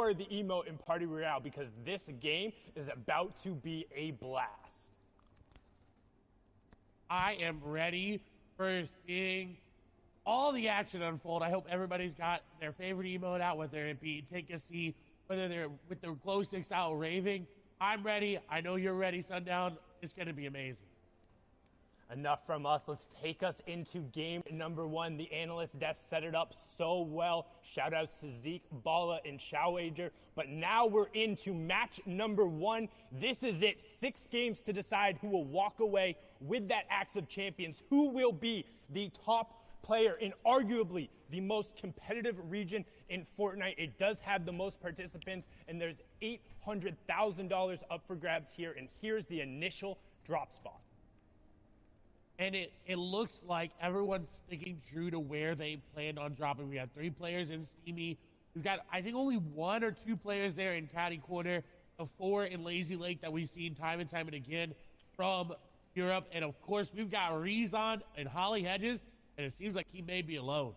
for the emote in Party Royale because this game is about to be a blast. I am ready for seeing all the action unfold. I hope everybody's got their favorite emote out, whether it be take a seat, whether they're with their glow sticks out raving. I'm ready. I know you're ready, Sundown. It's going to be amazing. Enough from us. Let's take us into game number one. The analyst desk set it up so well. Shout outs to Zeke, Bala, and Showager. But now we're into match number one. This is it. 6 games to decide who will walk away with that Axe of Champions. Who will be the top player in arguably the most competitive region in Fortnite. It does have the most participants, and there's $800,000 up for grabs here. And here's the initial drop spot. And it looks like everyone's sticking true to where they planned on dropping. We have 3 players in Steamy. We've got, I think, only 1 or 2 players there in Catty Corner. The 4 in Lazy Lake that we've seen time and time and again from Europe. And, of course, we've got Rezon and Holly Hedges, and it seems like he may be alone.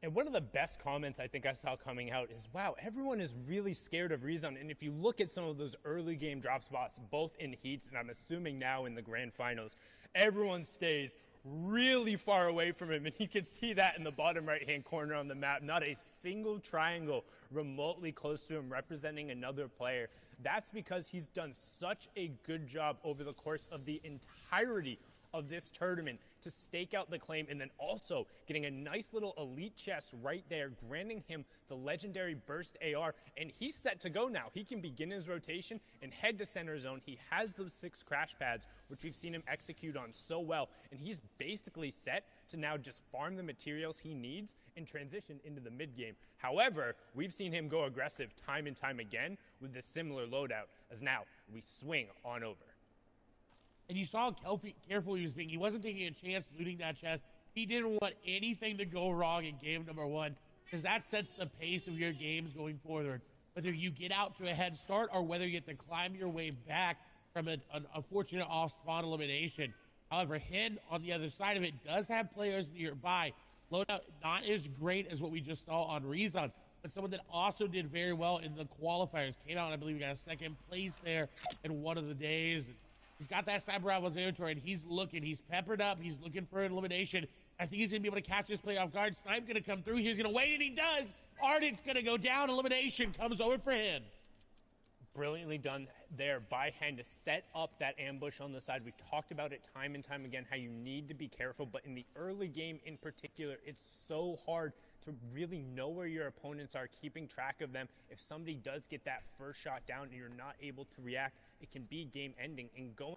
And one of the best comments I think I saw coming out is, wow, everyone is really scared of Rezon. And if you look at some of those early game drop spots, both in heats and I'm assuming now in the grand finals, everyone stays really far away from him. And you can see that in the bottom right-hand corner on the map. Not a single triangle remotely close to him representing another player. That's because he's done such a good job over the course of the entirety of this tournament to stake out the claim, and then also getting a nice little elite chest right there, granting him the legendary burst AR, and he's set to go now. He can begin his rotation and head to center zone. He has those 6 crash pads, which we've seen him execute on so well, and he's basically set to now just farm the materials he needs and transition into the mid game. However, we've seen him go aggressive time and time again with this similar loadout, as now we swing on over. And you saw how careful he was being. He wasn't taking a chance looting that chest. He didn't want anything to go wrong in game number 1, because that sets the pace of your games going forward. Whether you get out to a head start or whether you get to climb your way back from an unfortunate off-spawn elimination. However, Hen, on the other side of it, does have players nearby. Loadout not as great as what we just saw on Rezon, but someone that also did very well in the qualifiers. Came out, and I believe, we got a 2nd place there in one of the days. He's got that Cyber Rival territory, and he's looking. He's peppered up. He's looking for an elimination. I think he's going to be able to catch this play off guard. Snipe going to come through. He's going to wait, and he does. Ardent's going to go down. Elimination comes over for him. Brilliantly done there by Hen to set up that ambush on the side. We've talked about it time and time again, how you need to be careful, but in the early game in particular, it's so hard to really know where your opponents are, keeping track of them. If somebody does get that first shot down and you're not able to react, it can be game ending. And going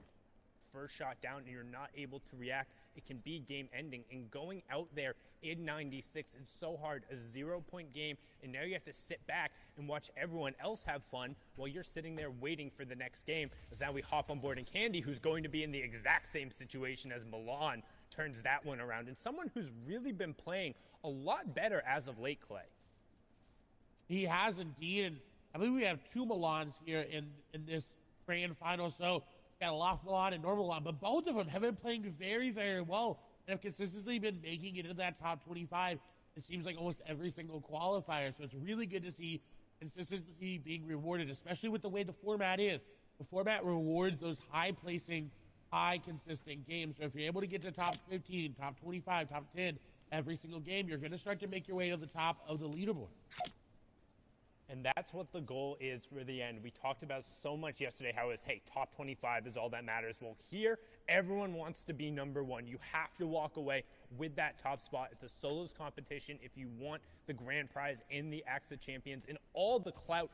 first shot down and you're not able to react, it can be game ending. And going out there in 96 is so hard, a 0-point game, and now you have to sit back and watch everyone else have fun while you're sitting there waiting for the next game. As now we hop on board, and Candy, who's going to be in the exact same situation as Milan, turns that one around. And someone who's really been playing a lot better as of late, Clay. He has indeed, and I believe we have 2 Milans here in this grand final. So we got a Loft Milan and Normal Milan, but both of them have been playing very, very well and have consistently been making it into that top 25. It seems like almost every single qualifier. So it's really good to see consistency being rewarded, especially with the way the format is. The format rewards those high-placing, high-consistent games. So if you're able to get to top 15, top 25, top 10 every single game, you're going to start to make your way to the top of the leaderboard. And that's what the goal is for the end. We talked about so much yesterday how it's, hey, top 25 is all that matters. Well, here, everyone wants to be number 1. You have to walk away with that top spot. It's a solos competition if you want the grand prize in the Axe of Champions and all the clout.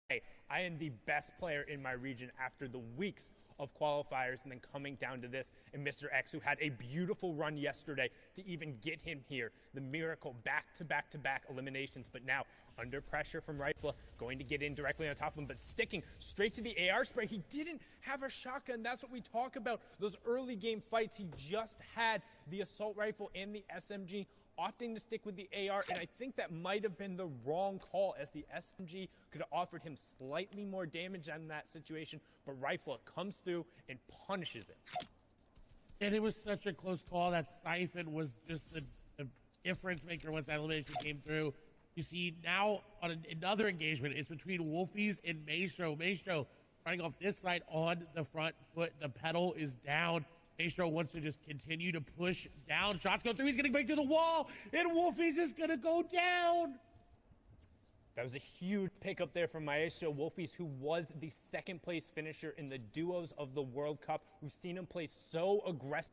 Hey, I am the best player in my region after the weeks of qualifiers and then coming down to this, and Mr. X, who had a beautiful run yesterday to even get him here. The miracle, back-to-back-to-back eliminations, but now under pressure from Rifle, going to get in directly on top of him, but sticking straight to the AR spray. He didn't have a shotgun. That's what we talk about. Those early game fights, he just had the assault rifle and the SMG, opting to stick with the AR, and I think that might have been the wrong call, as the SMG could have offered him slightly more damage in that situation, but Rifle comes through and punishes it. And it was such a close call. That Siphon was just the difference maker once that elimination came through. You see now on another engagement, it's between Wolfies and Maestro. Maestro running off this side on the front foot. The pedal is down. Maestro wants to just continue to push down. Shots go through. He's going to break through the wall, and Wolfies is going to go down. That was a huge pickup there from Maestro Wolfies, who was the second place finisher in the duos of the World Cup. We've seen him play so aggressive.